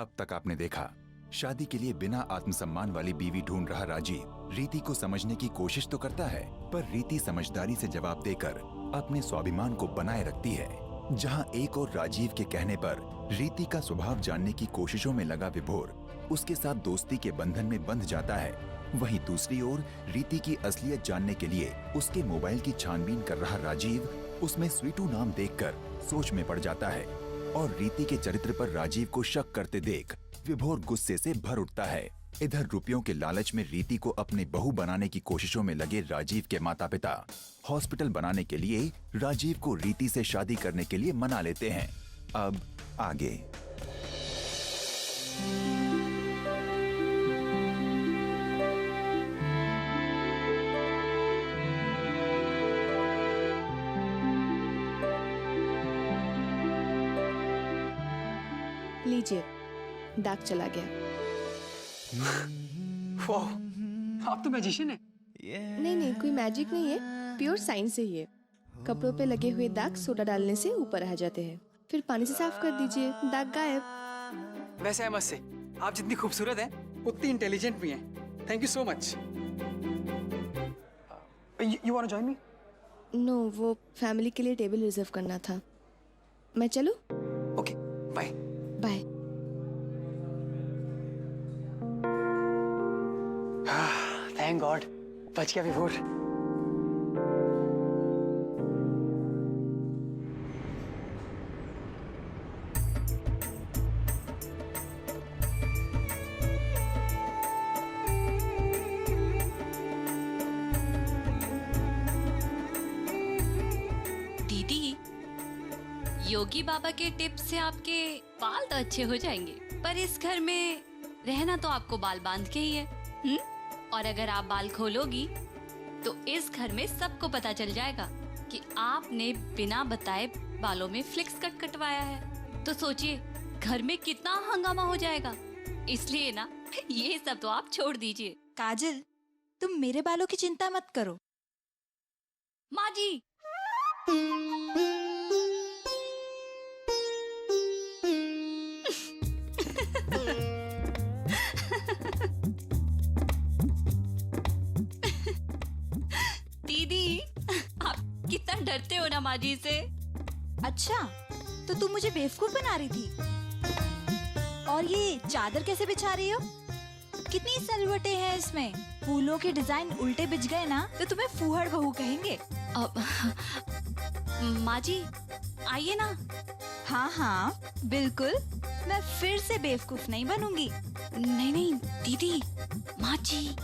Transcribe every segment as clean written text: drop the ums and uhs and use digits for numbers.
अब तक आपने देखा, शादी के लिए बिना आत्मसम्मान वाली बीवी ढूंढ रहा राजीव रीति को समझने की कोशिश तो करता है, पर रीति समझदारी से जवाब देकर अपने स्वाभिमान को बनाए रखती है। जहां एक और राजीव के कहने पर रीति का स्वभाव जानने की कोशिशों में लगा विभोर उसके साथ दोस्ती के बंधन में बंध जाता है, वहीं दूसरी ओर रीति की असलियत जानने के लिए उसके मोबाइल की छानबीन कर रहा राजीव उसमें स्वीटू नाम देखकर सोच में पड़ जाता है और रीति के चरित्र पर राजीव को शक करते देख विभोर गुस्से से भर उठता है। इधर रुपयों के लालच में रीति को अपनी बहू बनाने की कोशिशों में लगे राजीव के माता पिता हॉस्पिटल बनाने के लिए राजीव को रीति से शादी करने के लिए मना लेते हैं। अब आगे। लीजिए, दाग चला गया। वाह, आप तो मैजिशियन है। नहीं, कोई मैजिक नहीं है, प्योर साइंस है ये। कपड़ों पे लगे हुए दाग सोडा डालने से ऊपर आ जाते हैं, फिर पानी से साफ कर दीजिए, दाग गायब। वैसे है मत से, आप जितनी खूबसूरत हैं उतनी इंटेलिजेंट भी हैं। Thank you so much. You want to join me? No, वो फैमिली के लिए टेबल रिजर्व करना था। मैं चलूं? Okay, bye. Bye. Thank God, बच गया विभोर। दीदी, योगी बाबा के टिप्स से आपके बाल तो अच्छे हो जाएंगे, पर इस घर में रहना तो आपको बाल बांध के ही है। और अगर आप बाल खोलोगी तो इस घर में सबको पता चल जाएगा कि आपने बिना बताए बालों में फ्लिक्स कट कटवाया है। तो सोचिए घर में कितना हंगामा हो जाएगा। इसलिए ना ये सब तो आप छोड़ दीजिए। काजल, तुम मेरे बालों की चिंता मत करो। माँ जी, दीदी आप कितना डरते हो ना माँ जी से। अच्छा, तो तुम मुझे बेवकूफ बना रही थी। और ये चादर कैसे बिछा रही हो? कितनी सलवटें हैं इसमें। फूलों के डिजाइन उल्टे बिछ गए ना तो तुम्हें फूहड़ बहू कहेंगे। माँ जी आइए ना। हाँ हाँ बिल्कुल, मैं फिर से बेवकूफ नहीं बनूंगी। नहीं दीदी, माँ जी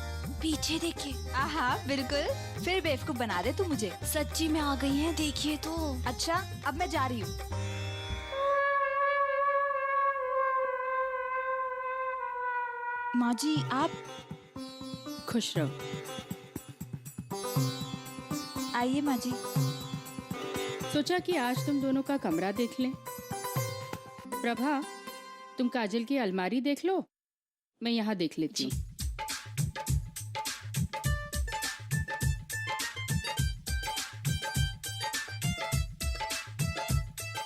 पीछे देखिए। आहा बिल्कुल, फिर बेवकूफ बना दे तू मुझे। सच्ची में आ गई हैं, देखिए तो। अच्छा, अब मैं जा रही हूँ। माँ जी आप खुश रहो। आइए माँ जी। सोचा कि आज तुम दोनों का कमरा देख लें। प्रभा, तुम काजल की अलमारी देख लो, मैं यहाँ देख लेती हूँ।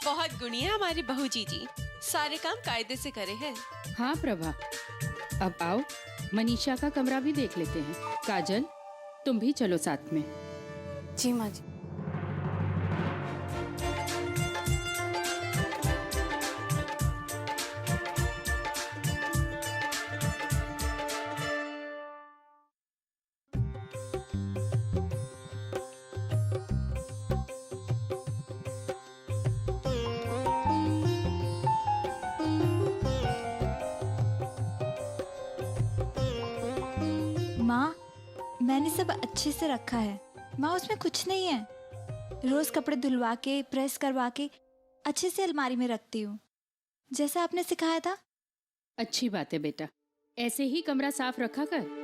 बहुत गुणी है हमारी बहू जी, सारे काम कायदे से करे हैं। हाँ प्रभा, अब आओ मनीषा का कमरा भी देख लेते हैं। काजल, तुम भी चलो साथ में। जी माँ जी। माँ, मैंने सब अच्छे से रखा है। माँ, उसमें कुछ नहीं है। रोज कपड़े धुलवा के प्रेस करवा के अच्छे से अलमारी में रखती हूँ, जैसा आपने सिखाया था। अच्छी बात है बेटा, ऐसे ही कमरा साफ रखा कर।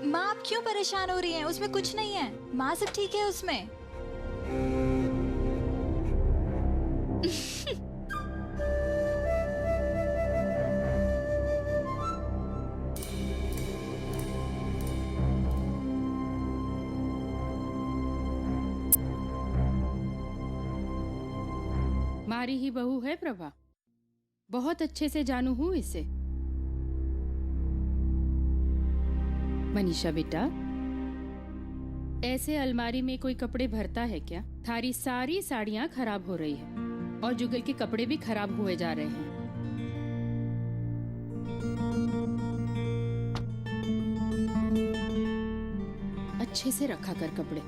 माँ आप क्यों परेशान हो रही हैं? उसमें कुछ नहीं है। माँ सब ठीक है उसमें। तुम्हारी ही बहू है प्रभा, बहुत अच्छे से जानू हूँ इसे। मनीषा बेटा, ऐसे अलमारी में कोई कपड़े भरता है क्या? थारी सारी साड़ियाँ खराब हो रही है और जुगल के कपड़े भी खराब हुए जा रहे हैं। अच्छे से रखा कर कपड़े,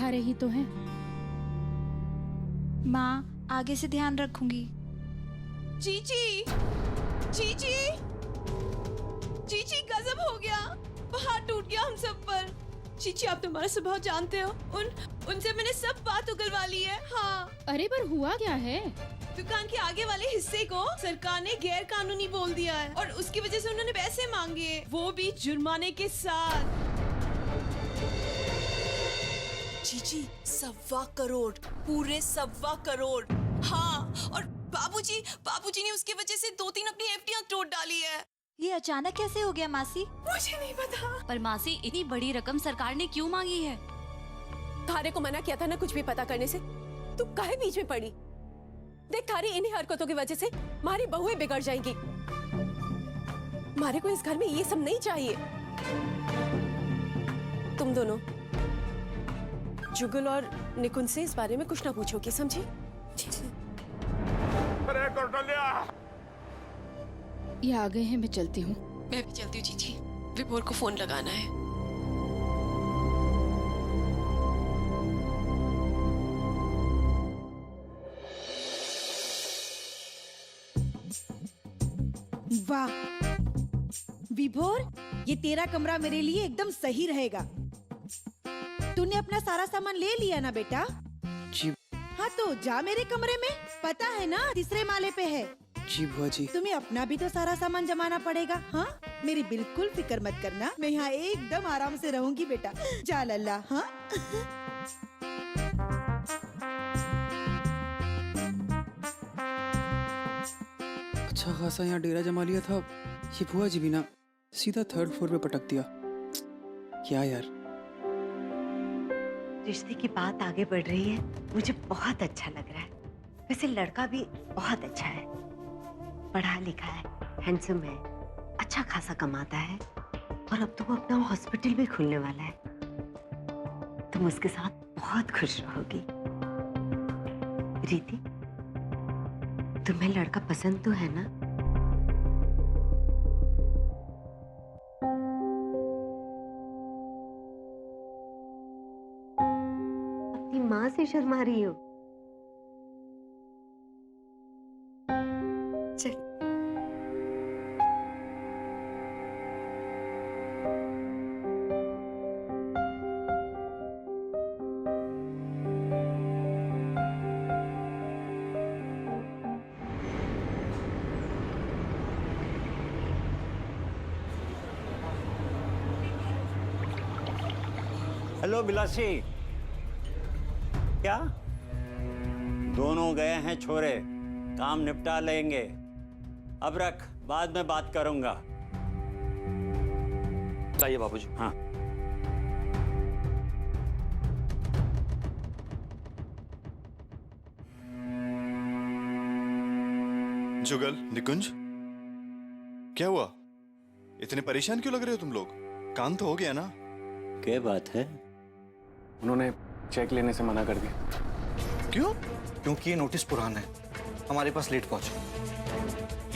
थारे ही तो हैं। माँ, आगे से ध्यान रखूंगी। चीची, चीची, चीची, गजब हो गया, पहाड़ टूट गया हम सब पर। चीची, आप तुम्हारा स्वभाव जानते हो, उनसे मैंने सब बात उगलवा ली है। हाँ। अरे पर हुआ क्या है? दुकान के आगे वाले हिस्से को सरकार ने गैर कानूनी बोल दिया है और उसकी वजह से उन्होंने पैसे मांगे, वो भी जुर्माने के साथ। चीची, 1.25 करोड़, पूरे 1.25 करोड़। हाँ, और बाबूजी ने उसकी वजह से 2-3 अपनी एफडीआं तोड़ डाली है। ये अचानक कैसे हो गया मासी? मुझे नहीं पता। पर मासी, इतनी बड़ी रकम सरकार ने क्यों मांगी है? थारे को मना किया था ना कुछ भी पता करने से, तू काहे बीच में पड़ी? देख, थारी इन्हीं हरकतों की वजह से हमारी बहुएं बिगड़ जाएंगी। हमारे को इस घर में ये सब नहीं चाहिए। तुम दोनों जुगल और निकुंज से इस बारे में कुछ ना पूछोगे, समझी? अरे कौशल्या, ये आ गए हैं, मैं चलती हूँ। मैं भी चलती हूँ चीची, विभोर को फोन लगाना है। वाह विभोर, ये तेरा कमरा मेरे लिए एकदम सही रहेगा। तूने अपना सारा सामान ले लिया ना बेटा? जी। हाँ तो जा मेरे कमरे में, पता है ना 3रे माले पे है। जी बुआ जी। तुम्हें अपना भी तो सारा सामान जमाना पड़ेगा। हाँ, मेरी बिल्कुल फिक्र मत करना, मैं यहाँ एकदम आराम से रहूंगी बेटा। जा लल्ला। हाँ अच्छा खासा यहाँ डेरा जमा लिया था, ये बुआ जी भी ना सीधा 3rd फ्लोर पे पटक दिया। क्या यार। रिश्ते की बात आगे बढ़ रही है, मुझे बहुत अच्छा लग रहा है। वैसे लड़का भी बहुत अच्छा है, पढ़ा लिखा है, हैंडसम है, अच्छा खासा कमाता है और अब तो वो अपना हॉस्पिटल भी खुलने वाला है। तुम उसके साथ बहुत खुश रहोगी। रीति, तुम्हें लड़का पसंद तो है ना? अपनी माँ से शर्मा रही हो? चल। हेलो बिलासी, क्या दोनों गए हैं छोरे, काम निपटा लेंगे। अब रख, बाद में बात करूंगा। चाहिए बाबूजी। हाँ। जुगल, निकुंज, क्या हुआ? इतने परेशान क्यों लग रहे हो तुम लोग? काम तो हो गया ना? क्या बात है? उन्होंने चेक लेने से मना कर दिया। क्यों? क्योंकि ये नोटिस पुराना है, हमारे पास लेट पहुंचा।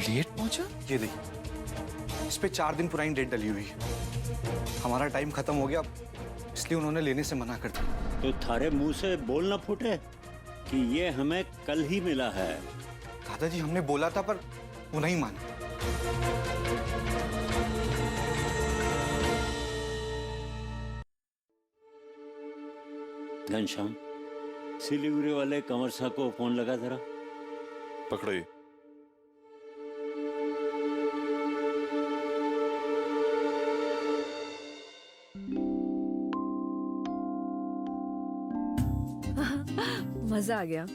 लेट पहुंचा? ये देखिए, इस पे 4 दिन पुरानी डेट डली हुई है। हमारा टाइम खत्म हो गया, इसलिए उन्होंने लेने से मना कर दिया। तो थारे मुंह से बोल ना फूटे कि ये हमें कल ही मिला है। दादाजी, हमने बोला था पर वो नहीं माना। घनश्याम, सिलीगुड़ी वाले कंवर साहब को फोन लगा जरा। पकड़ो ये। मजा आ गया।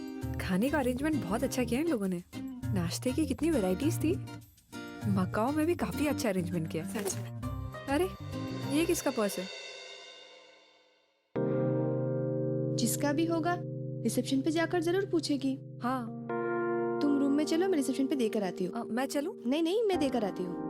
खाने का अरेंजमेंट बहुत अच्छा किया इन लोगों ने। नाश्ते की कितनी वैरायटीज थी। मकाओ में भी काफी अच्छा अरेंजमेंट किया। सच में। अरे ये किसका पर्स है? जिसका भी होगा रिसेप्शन पे जाकर जरूर पूछेगी। हाँ, में चलो, मैं रिसेप्शन पे देकर आती हूँ। मैं चलूं? नहीं नहीं, मैं देकर आती हूँ।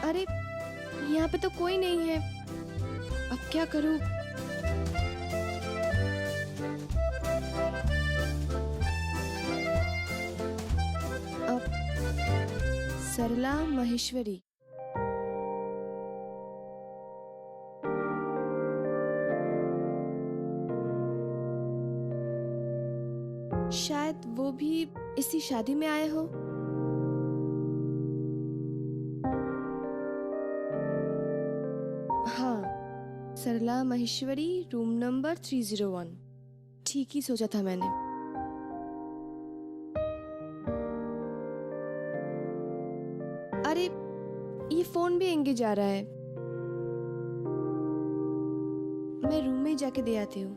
अरे यहाँ पे तो कोई नहीं है, अब क्या करूँ? अब सरला महेश्वरी। शायद वो भी इसी शादी में आए हो। हाँ, सरला महेश्वरी, रूम नंबर 301। ठीक ही सोचा था मैंने। अरे ये फोन भी एंगेज आ रहा है, मैं रूम में ही जाके दे आती हूँ।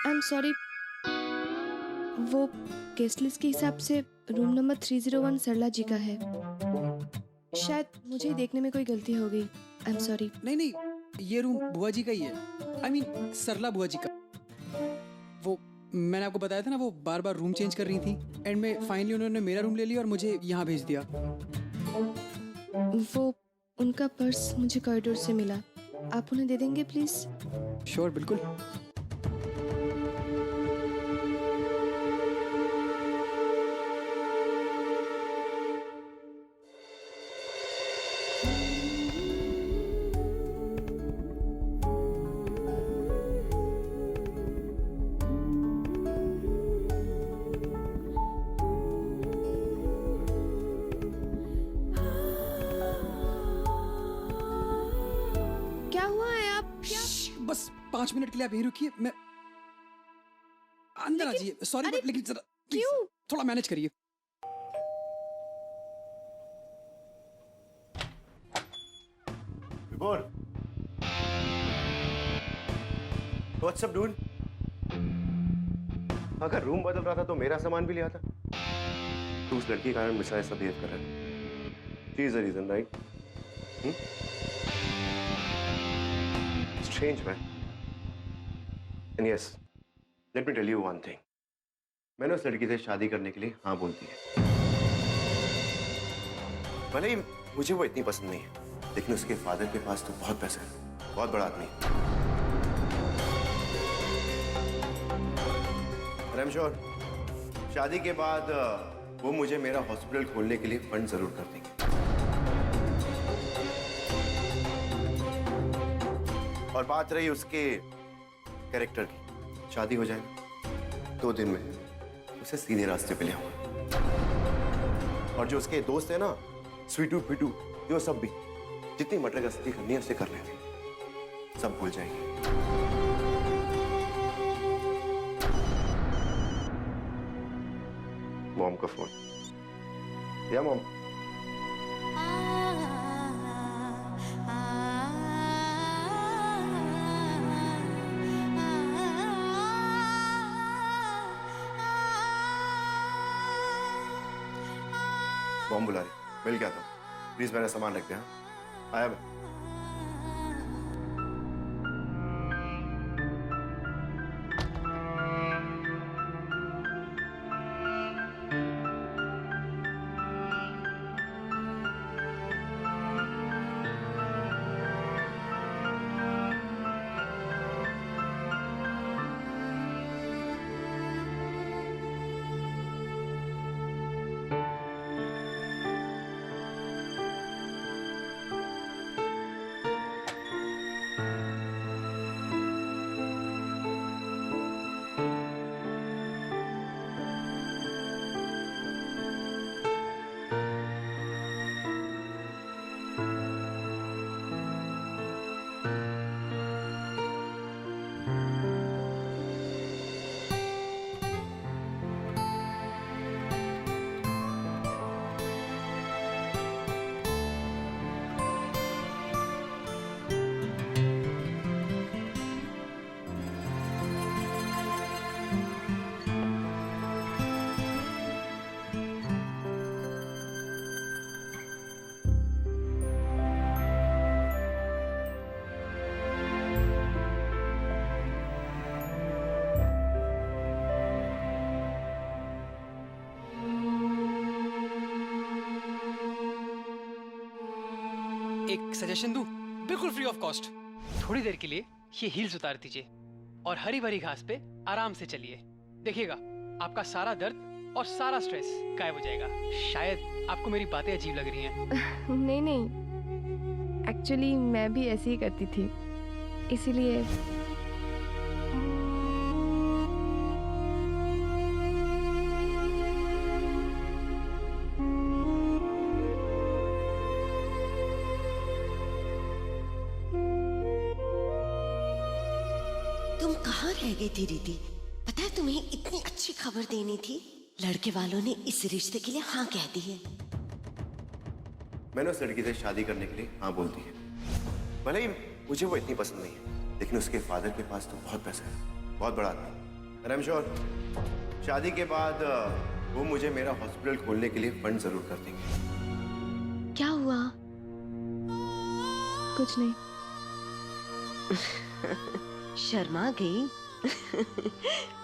आई एम सॉरी, वो गेस्ट लिस्ट के हिसाब से रूम नंबर 301 सरला जी का है। शायद मुझे ही देखने में कोई गलती हो गई। I am sorry. नहीं नहीं, ये रूम बुआ जी का ही है। आई मीन सरला बुआ जी का। वो मैंने आपको बताया था ना, वो बार बार रूम चेंज कर रही थी। एंड में फाइनली उन्होंने मेरा रूम ले लिया और मुझे यहाँ भेज दिया। वो उनका पर्स मुझे कॉरिडोर से मिला, आप उन्हें दे देंगे प्लीज? श्योर, बिल्कुल। क्या हुआ है? आप बस 5 मिनट के लिए आप यहीं रुकिए, मैं अंदर आ जाइए। सॉरी, लेकिन जरा क्यों? थोड़ा मैनेज करिए। विभोर, व्हाट्स अप डूड? अगर रूम बदल रहा था तो मेरा सामान भी लिया था। तू उस लड़की के कारण मुझसे ऐसा बिहेव कर रहा है। She is the reason, right? Strange, man. And yes, let me tell you one thing. मैंने उस लड़की से शादी करने के लिए हाँ बोल दी है। भले ही मुझे वो इतनी पसंद नहीं है, लेकिन उसके फादर के पास तो बहुत पैसा है, बहुत बड़ा आदमी है। और आई एम श्योर शादी के बाद वो मुझे मेरा हॉस्पिटल खोलने के लिए फंड जरूर कर देंगे। और बात रही उसके कैरेक्टर की, शादी हो जाएगी 2 दिन में उसे सीधे रास्ते पे ले आऊंगा। और जो उसके दोस्त है ना, स्वीटू पिटू, जो सब भी जितनी मटर गश्ती करनी है उसे कर लेंगे, सब भूल जाएंगे। मॉम का फोन। या मॉम? मॉम बुला रही, मिल गया था। प्लीज मेरा सामान रख दिया। आया मैं। एक सजेशन दूं, बिल्कुल फ्री ऑफ कॉस्ट। थोड़ी देर के लिए ये हील्स उतार दीजिए और हरी भरी घास पे आराम से चलिए। देखिएगा आपका सारा दर्द और सारा स्ट्रेस गायब हो जाएगा। शायद आपको मेरी बातें अजीब लग रही हैं। नहीं नहीं, एक्चुअली मैं भी ऐसे ही करती थी, इसीलिए। तुम कहाँ रह गई थी रीति? पता है तुम्हें इतनी अच्छी खबर देनी थी। लड़के वालों ने इस रिश्ते के लिए हाँ कह दी है। मैंने उस लड़की से शादी करने के लिए हाँ बोल दी है। भले ही मुझे वो इतनी पसंद नहीं है, लेकिन उसके फादर के पास तो बहुत पैसा है, बहुत बड़ा आदमी। आई एम श्योर शादी के बाद वो मुझे मेरा हॉस्पिटल खोलने के लिए फंड जरूर कर देंगे। क्या हुआ? कुछ नहीं। शर्मा गई।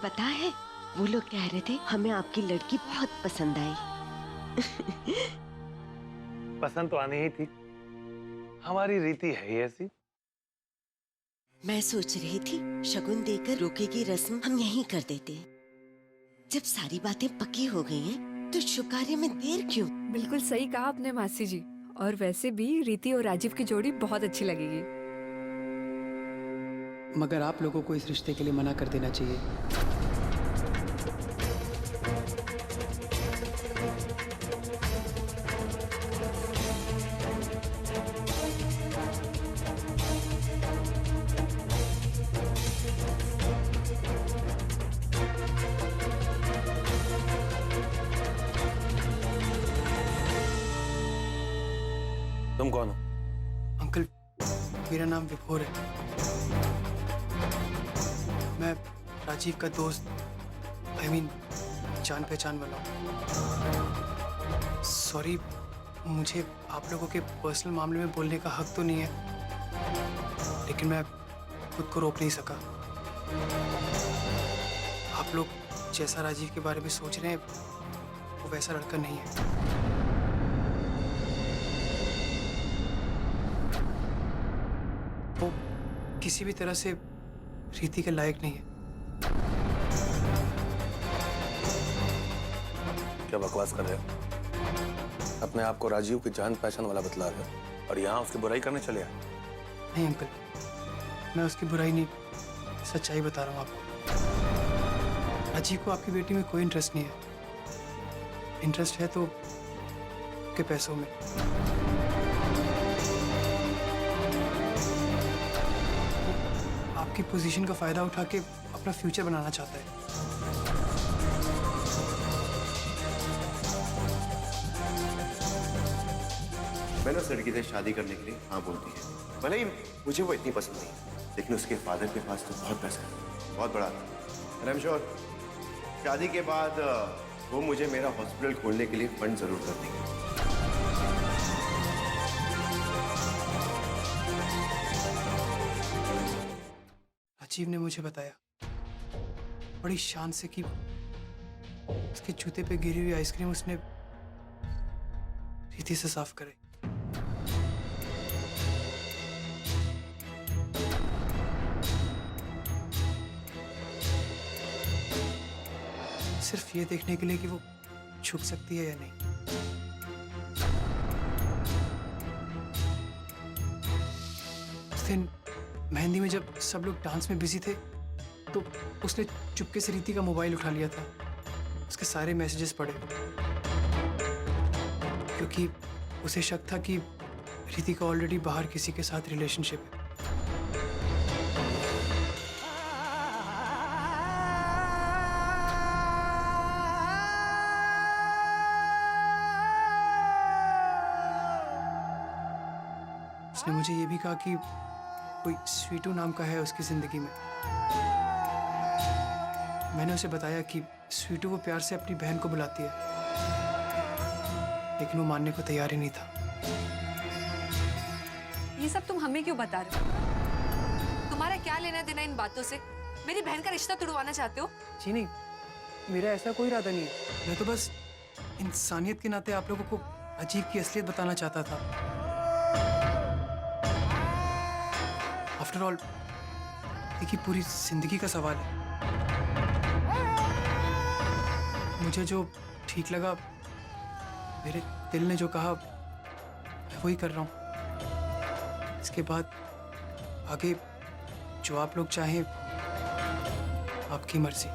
पता है वो लोग कह रहे थे हमें आपकी लड़की बहुत पसंद आई। पसंद तो आनी ही थी, हमारी रीति है ही ऐसी। मैं सोच रही थी शगुन देकर रोके की रस्म हम यहीं कर देते। जब सारी बातें पक्की हो गई हैं, तो शुभ कार्य में देर क्यों? बिल्कुल सही कहा आपने मासी जी। और वैसे भी रीति और राजीव की जोड़ी बहुत अच्छी लगेगी। मगर आप लोगों को इस रिश्ते के लिए मना कर देना चाहिए। तुम कौन हो? अंकल, मेरा नाम विभोर है। मैं राजीव का दोस्त, जान पहचान वाला हूँ। सॉरी, मुझे आप लोगों के पर्सनल मामले में बोलने का हक तो नहीं है, लेकिन मैं खुद को रोक नहीं सका। आप लोग जैसा राजीव के बारे में सोच रहे हैं, वो वैसा लड़का नहीं है। वो किसी भी तरह से रीति के लायक नहीं है। क्या बकवास कर रहे हो? अपने आप को राजीव की जान पहचान वाला बतला रहे हो और यहाँ उसकी बुराई करने चले आए? नहीं अंकल, मैं उसकी बुराई नहीं, सच्चाई बता रहा हूँ आपको। राजीव को आपकी बेटी में कोई इंटरेस्ट नहीं है। इंटरेस्ट है तो के पैसों में। आपकी पोजीशन का फायदा उठा के अपना फ्यूचर बनाना चाहता है। मैंने उस लड़की से शादी करने के लिए हाँ बोल दी है। भले ही मुझे वो इतनी पसंद नहीं है, लेकिन उसके फादर के पास तो बहुत पैसा है, बहुत बड़ा आदमी। आई एम श्योर शादी के बाद वो मुझे मेरा हॉस्पिटल खोलने के लिए फंड जरूर कर देंगे। राजीव ने मुझे बताया बड़ी शान से कि उसके जूते पे गिरी हुई आइसक्रीम उसने रीति से साफ करे। सिर्फ ये देखने के लिए कि वो छुप सकती है या नहीं। उस दिन मेहंदी में जब सब लोग डांस में बिजी थे, तो उसने चुपके से रीति का मोबाइल उठा लिया था। उसके सारे मैसेजेस पढ़े, क्योंकि उसे शक था कि रीति का ऑलरेडी बाहर किसी के साथ रिलेशनशिप है। उसने मुझे ये भी कहा कि कोई स्वीटू नाम का है उसकी जिंदगी में। मैंने उसे बताया कि स्वीटू वो प्यार से अपनी बहन को बुलाती है, लेकिन वो मानने को तैयार ही नहीं था। ये सब तुम हमें क्यों बता रहे हो? तुम्हारा क्या लेना देना इन बातों से? मेरी बहन का रिश्ता तुड़वाना चाहते हो? जी नहीं, मेरा ऐसा कोई इरादा नहीं है। मैं तो बस इंसानियत के नाते आप लोगों को अजीब की असलियत बताना चाहता था। आफ्टर ऑल देखिए पूरी जिंदगी का सवाल है। मुझे जो ठीक लगा, मेरे दिल ने जो कहा, मैं वही कर रहा हूँ। इसके बाद आगे जो आप लोग चाहें, आपकी मर्जी।